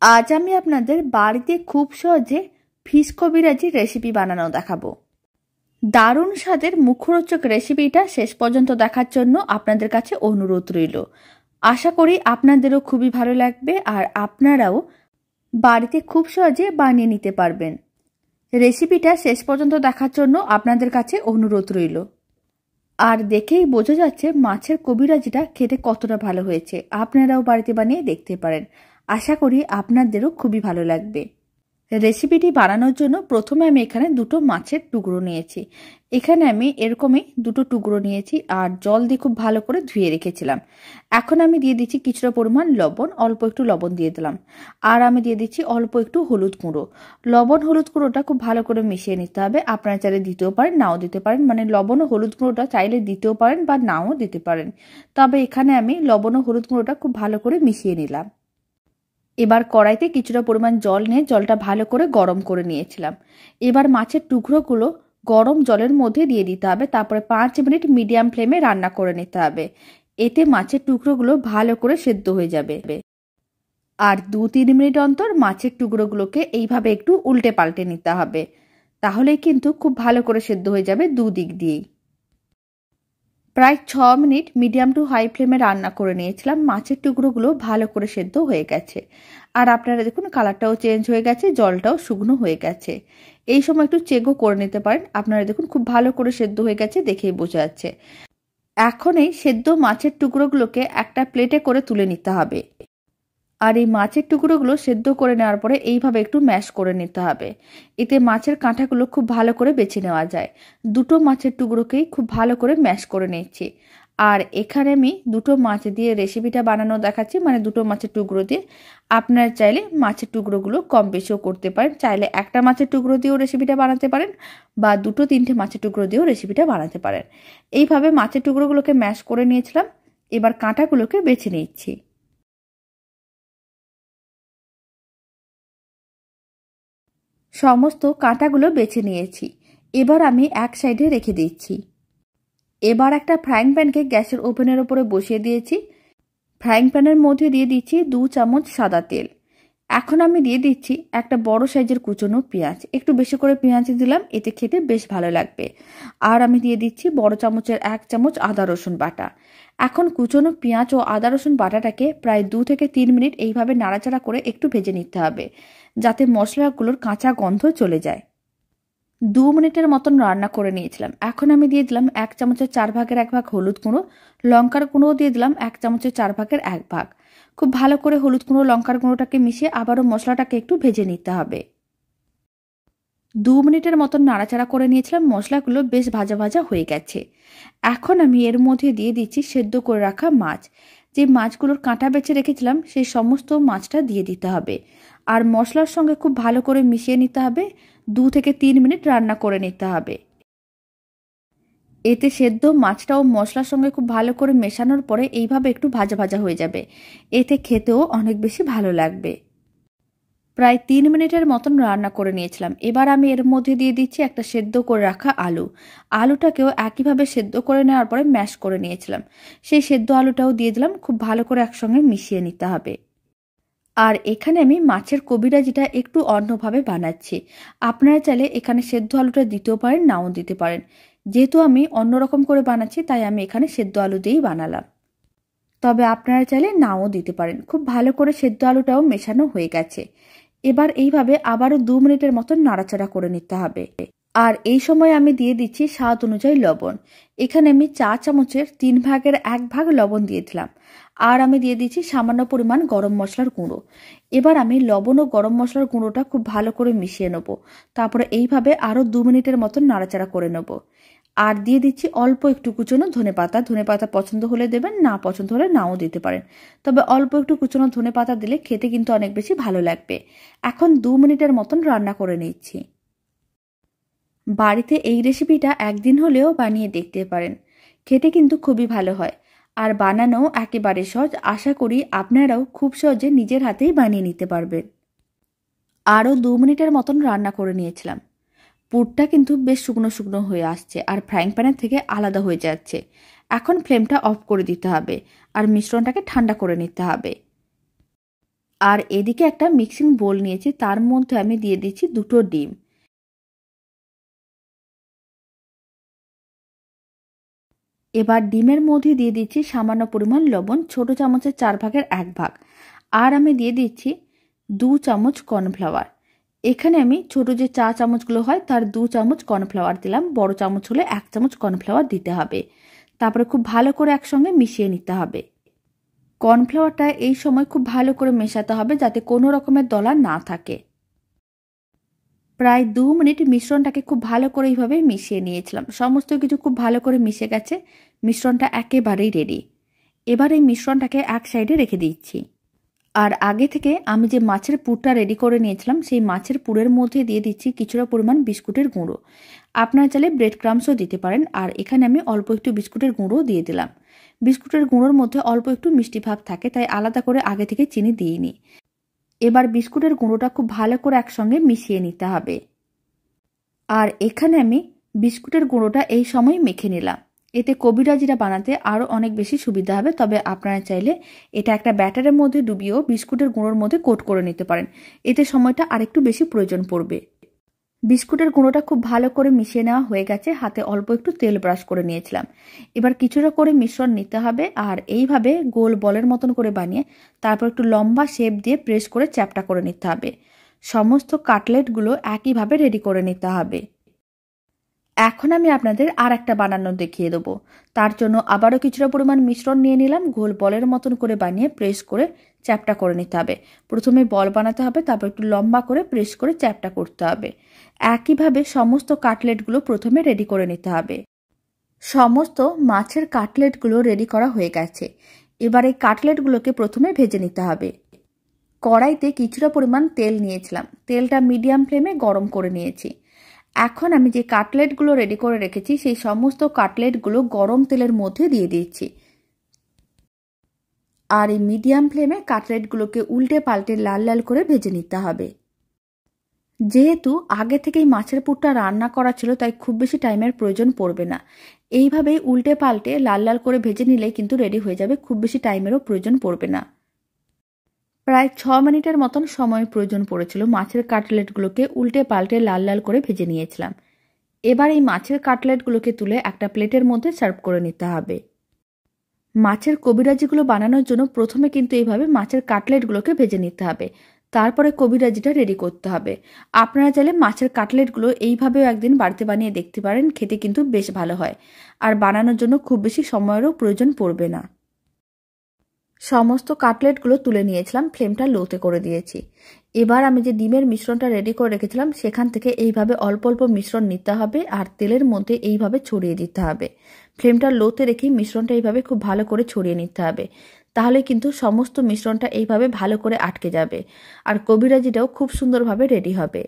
আজ আমি আপনাদের বাড়িতে খুব সহজে ফিশ কবিরাজির রেসিপি বানানো দেখাবো। দারুণ স্বাদের মুখরোচক রেসিপিটা শেষ পর্যন্ত দেখার জন্য আপনাদের কাছে অনুরোধ রইল। আশা করি আপনাদেরও খুবই ভালো লাগবে আর আপনারাও বাড়িতে খুব সহজে বানিয়ে নিতে পারবেন। রেসিপিটা শেষ পর্যন্ত দেখার জন্য আপনাদের কাছে অনুরোধ রইল। আর দেখেই বোঝা যাচ্ছে মাছের কবিরাজিটা খেতে কতটা ভালো হয়েছে। আপনারাও বাড়িতে বানিয়ে দেখতে পারেন। আশা করি আপনাদেরও খুবই ভালো লাগবে। রেসিপিটি বানানোর জন্য প্রথমে আমি এখানে দুটো মাছের টুকরো নিয়েছি। এখানে আমি এরকমই দুটো টুকরো নিয়েছি আর জল দিয়ে খুব ভালো করে ধুয়ে রেখেছিলাম। এখন আমি দিয়ে দিচ্ছি কিছুটা পরিমাণ লবণ, অল্প একটু লবণ দিয়ে দিলাম। আর আমি দিয়ে দিচ্ছি অল্প একটু হলুদ গুঁড়ো। লবণ হলুদ গুঁড়োটা খুব ভালো করে মিশিয়ে নিতে হবে। আপনারা চাইলে দিতেও পারেন, নাও দিতে পারেন। মানে লবণ ও হলুদ গুঁড়োটা চাইলে দিতেও পারেন বা নাও দিতে পারেন। তবে এখানে আমি লবণ ও হলুদ গুঁড়োটা খুব ভালো করে মিশিয়ে নিলাম। এবার কড়াইতে কিছুটা পরিমাণ জল নিয়ে জলটা ভালো করে গরম করে নিয়েছিলাম। এবার মাছের টুকরোগুলো গরম জলের মধ্যে দিয়ে দিতে হবে। তারপরে 5 মিনিট মিডিয়াম ফ্লেমে রান্না করে নিতে হবে। এতে মাছের টুকরোগুলো ভালো করে সেদ্ধ হয়ে যাবে। আর 2-3 মিনিট অন্তর মাছের টুকরোগুলোকে এইভাবে একটু উল্টে পাল্টে নিতে হবে। তাহলেই কিন্তু খুব ভালো করে সেদ্ধ হয়ে যাবে দুদিক দিয়েই। প্রায় 6 মিনিট মিডিয়াম টু হাই ফ্লেমে রান্না করে নিয়েছিলাম। মাছের টুকরোগুলো ভালো করে সেদ্ধ হয়ে গেছে। আর আপনারা দেখুন কালারটাও চেঞ্জ হয়ে গেছে, জলটাও শুকনো হয়ে গেছে। এই সময় একটু চেকও করে নিতে পারেন। আপনারা দেখুন খুব ভালো করে সেদ্ধ হয়ে গেছে, দেখেই বোঝা যাচ্ছে। এখন এই সেদ্ধ মাছের টুকরোগুলোকে একটা প্লেটে করে তুলে নিতে হবে। আর এই মাছের টুকরোগুলো সেদ্ধ করে নেওয়ার পরে এইভাবে একটু ম্যাশ করে নিতে হবে। এতে মাছের কাঁটাগুলো খুব ভালো করে বেছে নেওয়া যায়। দুটো মাছের টুকরোকেই খুব ভালো করে ম্যাশ করে নিচ্ছি। আর এখানে আমি দুটো মাছ দিয়ে রেসিপিটা বানানো দেখাচ্ছি, মানে দুটো মাছের টুকরো দিয়ে। আপনারা চাইলে মাছের টুকরোগুলো কম বেশিও করতে পারেন। চাইলে একটা মাছের টুকরো দিয়েও রেসিপিটা বানাতে পারেন বা 2-3টে মাছের টুকরো দিয়েও রেসিপিটা বানাতে পারেন। এইভাবে মাছের টুকরোগুলোকে ম্যাশ করে নিয়েছিলাম। এবার কাঁটাগুলোকে বেছে নিচ্ছি। সমস্ত কাঁটাগুলো বেছে নিয়েছি। এবার আমি এক সাইডে রেখে দিচ্ছি। এবার একটা ফ্রাইং প্যানকে গ্যাসের ওভেনের উপরে বসিয়ে দিয়েছি। ফ্রাইং প্যানের মধ্যে দিয়ে দিচ্ছি 2 চামচ সাদা তেল। এখন আমি দিয়ে দিচ্ছি একটা বড় সাইজের কুচনো পেঁয়াজ। একটু বেশি করে পেঁয়াজ দিলাম, এতে খেতে বেশ ভালো লাগবে। আর আমি দিয়ে দিচ্ছি বড় চামচের 1 চামচ আদা রসুন বাটা। এখন কুচনো পেঁয়াজ ও আদা রসুন বাটাটাকে প্রায় 2 থেকে 3 মিনিট এইভাবে নাড়াচাড়া করে একটু ভেজে নিতে হবে, যাতে মশলাগুলোর কাঁচা গন্ধ চলে যায়। 2 মিনিটের মতন রান্না করে নিয়েছিলাম। এখন আমি দিয়ে দিলাম 1 চামচের 4 ভাগের 1 ভাগ হলুদ গুঁড়ো। লঙ্কার গুঁড়ো দিয়ে দিলাম 1 চামচের 4 ভাগের 1 ভাগ। খুব ভালো করে হলুদ গুঁড়ো লঙ্কার গুঁড়োটাকে মিশিয়ে আবারও মশলাটাকে একটু ভেজে নিতে হবে। 2 মিনিটের মতন নাড়াচাড়া করে নিয়েছিলাম। মশলাগুলো বেশ ভাজা ভাজা হয়ে গেছে। এখন আমি এর মধ্যে দিয়ে দিচ্ছি সেদ্ধ করে রাখা মাছ। যে মাছগুলোর কাঁটা বেছে রেখেছিলাম সেই সমস্ত মাছটা দিয়ে দিতে হবে। আর মশলার সঙ্গে খুব ভালো করে মিশিয়ে নিতে হবে। 2 থেকে 3 মিনিট রান্না করে নিতে হবে। এতে সেদ্ধ মাছটাও মশলার সঙ্গে খুব ভালো করে মেশানোর পরে এইভাবে একটু ভাজা ভাজা হয়ে যাবে। এতে খেতেও অনেক বেশি ভালো লাগবে। প্রায় 3 মিনিটের মতন রান্না করে নিয়েছিলাম। এবার আমি এর মধ্যে দিয়ে দিচ্ছি একটা সেদ্ধ করে রাখা আলু। আলুটাকেও একইভাবে সেদ্ধ করে নেওয়ার পরে ম্যাশ করে নিয়েছিলাম। সেই সেদ্ধ আলুটাও দিয়ে দিলাম। খুব ভালো করে একসঙ্গে মিশিয়ে নিতে হবে। আর এখানে আমি মাছের কবিরাজিটা একটু অন্যভাবে বানাচ্ছি। আপনারা চাইলে এখানে সেদ্ধ আলুটা দিতেও পারেন, নাও দিতে পারেন। যেহেতু আমি অন্যরকম করে বানাচ্ছি তাই আমি এখানে সেদ্ধ আলু দিয়েই বানালাম। তবে আপনারা চাইলে নাও দিতে পারেন। খুব ভালো করে সেদ্ধ আলুটাও মেশানো হয়ে গেছে। এবার এইভাবে আবারও 2 মিনিটের মতন নাড়াচাড়া করে নিতে হবে। আর এই সময় আমি দিয়ে দিচ্ছি স্বাদ অনুযায়ী লবণ। এখানে আমি 4 চামচের 3 ভাগের 1 ভাগ লবণ দিয়েছিলাম। আর আমি দিয়ে দিচ্ছি সামান্য পরিমাণ গরম মশলার গুঁড়ো। এবার আমি লবণ ও গরম মশলার গুঁড়োটা খুব ভালো করে মিশিয়ে নেব। তারপরে এইভাবে আরও 2 মিনিটের মতন নাড়াচাড়া করে নেব। আর দিয়ে দিচ্ছি অল্প একটু কুচনো ধনেপাতা। ধনেপাতা পছন্দ হলে দেবেন, না পছন্দ হলে নাও দিতে পারেন। তবে অল্প একটু কুচনো ধনেপাতা দিলে খেতে কিন্তু অনেক বেশি ভালো লাগবে। এখন 2 মিনিটের মতন রান্না করে নিচ্ছি। বাড়িতে এই রেসিপিটা একদিন হলেও বানিয়ে দেখতে পারেন। খেতে কিন্তু খুবই ভালো হয়। আর বানানো একেবারে সহজ। আশা করি আপনারাও খুব সহজে নিজের হাতেই বানিয়ে নিতে পারবেন। আরও 2 মিনিটের মতন রান্না করে নিয়েছিলাম। পুরটা কিন্তু বেশ শুকনো শুকনো হয়ে আসছে আর ফ্রাইং প্যানের থেকে আলাদা হয়ে যাচ্ছে। এখন ফ্লেমটা অফ করে দিতে হবে আর মিশ্রণটাকে ঠান্ডা করে নিতে হবে। আর এদিকে একটা মিক্সিং বোল নিয়েছি, তার মধ্যে আমি দিয়ে দিচ্ছি 2টো ডিম। এবার ডিমের মধ্যে দিয়ে দিচ্ছি সামান্য পরিমাণ লবণ, ছোট চামচের 4 ভাগের 1 ভাগ। আর আমি দিয়ে দিচ্ছি 2 চামচ কর্নফ্লাওয়ার। এখানে আমি ছোট যে চা চামচগুলো হয় তার 2 চামচ কর্নফ্লাওয়ার দিলাম, বড় চামচ হলে 1 চামচ কর্নফ্লাওয়ার দিতে হবে। তারপরে খুব ভালো করে একসঙ্গে মিশিয়ে নিতে হবে। কর্নফ্লাওয়ারটা এই সময় খুব ভালো করে মেশাতে হবে যাতে কোনো রকমের দলা না থাকে। প্রায় 2 মিনিট মিশ্রণটাকে খুব ভালো করে এইভাবে মিশিয়ে নিয়েছিলাম। সমস্ত কিছু খুব ভালো করে মিশে গেছে, মিশ্রণটা একেবারেই রেডি। এবার এই মিশ্রণটাকে এক সাইডে রেখে দিচ্ছি। আর আগে থেকে আমি যে মাছের পুরটা রেডি করে নিয়েছিলাম সেই মাছের পুরের মধ্যে দিয়ে দিচ্ছি কিছুটা পরিমাণ বিস্কুটের গুঁড়ো। আপনারা চাইলে ব্রেড ক্রাম্বসও দিতে পারেন। আর এখানে আমি অল্প একটু বিস্কুটের গুঁড়ো দিয়ে দিলাম। বিস্কুটের গুঁড়োর মধ্যে অল্প একটু মিষ্টি ভাব থাকে, তাই আলাদা করে আগে থেকে চিনি দিইনি। এবার বিস্কুটের গুঁড়োটা খুব ভালো করে একসঙ্গে মিশিয়ে নিতে হবে। আর এখানে আমি বিস্কুটের গুঁড়োটা এই সময় মেখে নিলাম। এতে কবিরাজিটা বানাতে আরও অনেক বেশি সুবিধা হবে। তবে আপনারা চাইলে এটা একটা ব্যাটারের মধ্যে ডুবিয়েও বিস্কুটের গুঁড়োর মধ্যে কোট করে নিতে পারেন, এতে সময়টা আরেকটু বেশি প্রয়োজন পড়বে। বিস্কুটের গুঁড়োটা খুব ভালো করে মিশিয়ে নেওয়া হয়ে গেছে, হাতে অল্প একটু তেল ব্রাশ করে নিয়েছিলাম। এবার কিছুটা করে মিশ্রণ নিতে হবে আর এইভাবে গোল বলের মতন করে বানিয়ে তারপর একটু লম্বা শেপ দিয়ে প্রেস করে চ্যাপটা করে নিতে হবে। সমস্ত কাটলেটগুলো একইভাবে রেডি করে নিতে হবে। এখন আমি আপনাদের আর একটা বানানো দেখিয়ে দেবো। তার জন্য আবারও কিছুটা পরিমাণ মিশ্রণ নিয়ে নিলাম, গোল বলের মতন করে বানিয়ে প্রেস করে চ্যাপটা করে নিতে হবে। প্রথমে বল বানাতে হবে, তারপর একটু লম্বা করে প্রেস করে চ্যাপটা করতে হবে। একইভাবে সমস্ত কাটলেটগুলো প্রথমে রেডি করে নিতে হবে। সমস্ত মাছের কাটলেটগুলো রেডি করা হয়ে গেছে। এবার এই কাটলেটগুলোকে প্রথমে ভেজে নিতে হবে। কড়াইতে কিছুটা পরিমাণ তেল নিয়েছিলাম, তেলটা মিডিয়াম ফ্লেমে গরম করে নিয়েছি। এখন আমি যে কাটলেটগুলো রেডি করে রেখেছি সেই সমস্ত কাটলেটগুলো গরম তেলের মধ্যে দিয়ে দিচ্ছি। আর এই মিডিয়াম ফ্লেমে কাটলেটগুলোকে উল্টে পাল্টে লাল লাল করে ভেজে নিতে হবে। যেহেতু আগে থেকেই মাছের পুরটা রান্না করা ছিল তাই খুব বেশি টাইমের প্রয়োজন পড়বে না। এইভাবেই উল্টে পাল্টে লাল লাল করে ভেজে নিলেই কিন্তু রেডি হয়ে যাবে, খুব বেশি টাইমেরও প্রয়োজন পড়বে না। প্রায় 6 মিনিটের মতন সময় প্রয়োজন পড়েছিল। মাছের কাটলেটগুলোকে উল্টে পাল্টে লাল লাল করে ভেজে নিয়েছিলাম। এবার এই মাছের কাটলেটগুলোকে তুলে একটা প্লেটের মধ্যে সার্ভ করে নিতে হবে। মাছের কবিরাজিগুলো বানানোর জন্য প্রথমে কিন্তু এইভাবে মাছের কাটলেটগুলোকে ভেজে নিতে হবে, তারপরে কবিরাজিটা রেডি করতে হবে। আপনারা চাইলে মাছের কাটলেটগুলো এইভাবেও একদিন বাড়িতে বানিয়ে দেখতে পারেন, খেতে কিন্তু বেশ ভালো হয়। আর বানানোর জন্য খুব বেশি সময়েরও প্রয়োজন পড়বে না। সমস্ত কাটলেটগুলো তুলে নিয়েছিলাম, ফ্লেমটা লোতে করে দিয়েছি। এবার আমি যে ডিমের মিশ্রণটা রেডি করে রেখেছিলাম সেখান থেকে এইভাবে অল্প অল্প মিশ্রণ নিতে হবে আর তেলের মধ্যে এইভাবে ছড়িয়ে দিতে হবে। ফ্লেমটা লোতে রেখে মিশ্রণটা এইভাবে খুব ভালো করে ছড়িয়ে নিতে হবে, তাহলে কিন্তু সমস্ত মিশ্রণটা এইভাবে ভালো করে আটকে যাবে আর কবিরাজিটাও খুব সুন্দরভাবে রেডি হবে।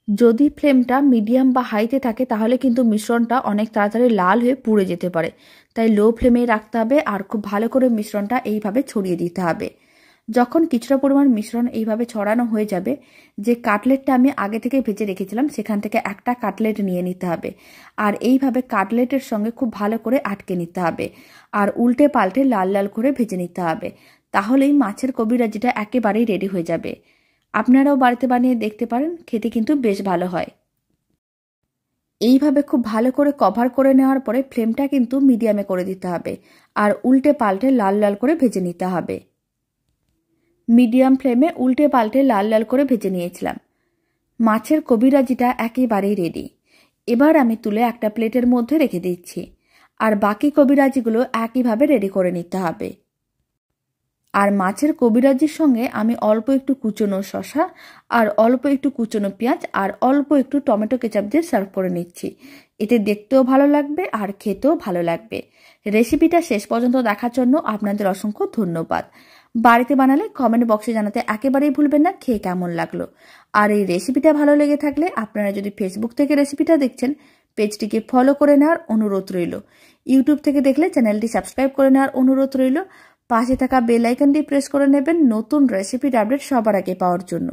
যদি ফ্লেমটা মিডিয়াম বা হাইতে থাকে তাহলে কিন্তু মিশ্রণটা অনেক তাড়াতাড়ি লাল হয়ে পুড়ে যেতে পারে, তাই লো ফ্লেমেই রাখতে হবে আর খুব ভালো করে মিশ্রণটা এইভাবে ছড়িয়ে দিতে হবে। যখন কিছুটা পরিমাণ মিশ্রণ এইভাবে ছড়ানো হয়ে যাবে, যে কাটলেটটা আমি আগে থেকে ভেজে রেখেছিলাম সেখান থেকে একটা কাটলেট নিয়ে নিতে হবে আর এইভাবে কাটলেটের সঙ্গে খুব ভালো করে আটকে নিতে হবে আর উল্টে পাল্টে লাল লাল করে ভেজে নিতে হবে। তাহলেই মাছের কবিরাজিটা একেবারেই রেডি হয়ে যাবে। আপনারাও বাড়িতে বানিয়ে দেখতে পারেন, খেতে কিন্তু বেশ ভালো হয়। এইভাবে খুব ভালো করে কভার করে নেওয়ার পরে ফ্লেমটা কিন্তু মিডিয়ামে করে দিতে হবে আর উল্টে পাল্টে লাল লাল করে ভেজে নিতে হবে। মিডিয়াম ফ্লেমে উল্টে পাল্টে লাল লাল করে ভেজে নিয়েছিলাম। মাছের কবিরাজিটা একেবারেই রেডি। এবার আমি তুলে একটা প্লেটের মধ্যে রেখে দিচ্ছি আর বাকি কবিরাজিগুলো একইভাবে রেডি করে নিতে হবে। আর মাছের কবিরাজির সঙ্গে আমি অল্প একটু কুচনো শসা আর অল্প একটু কুচনো পেঁয়াজ আর অল্প একটু টমেটো কেচাপ দিয়ে সার্ভ করে নিচ্ছি। এতে দেখতেও ভালো লাগবে আর খেতেও ভালো লাগবে। রেসিপিটা শেষ পর্যন্ত দেখার জন্য আপনাদের অসংখ্য ধন্যবাদ। বাড়িতে বানালে কমেন্ট বক্সে জানাতে একেবারেই ভুলবেন না খেয়ে কেমন লাগলো। আর এই রেসিপিটা ভালো লেগে থাকলে আপনারা যদি ফেসবুক থেকে রেসিপিটা দেখছেন পেজটিকে ফলো করে নেওয়ার অনুরোধ রইল। ইউটিউব থেকে দেখলে চ্যানেলটি সাবস্ক্রাইব করে নেওয়ার অনুরোধ রইল। পাশে থাকা বেল আইকনটি প্রেস করে নেবেন নতুন রেসিপির আপডেট সবার আগে পাওয়ার জন্য।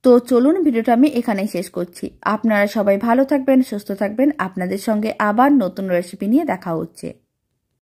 তো চলুন ভিডিওটা আমি এখানেই শেষ করছি। আপনারা সবাই ভালো থাকবেন, সুস্থ থাকবেন। আপনাদের সঙ্গে আবার নতুন রেসিপি নিয়ে দেখা হচ্ছে।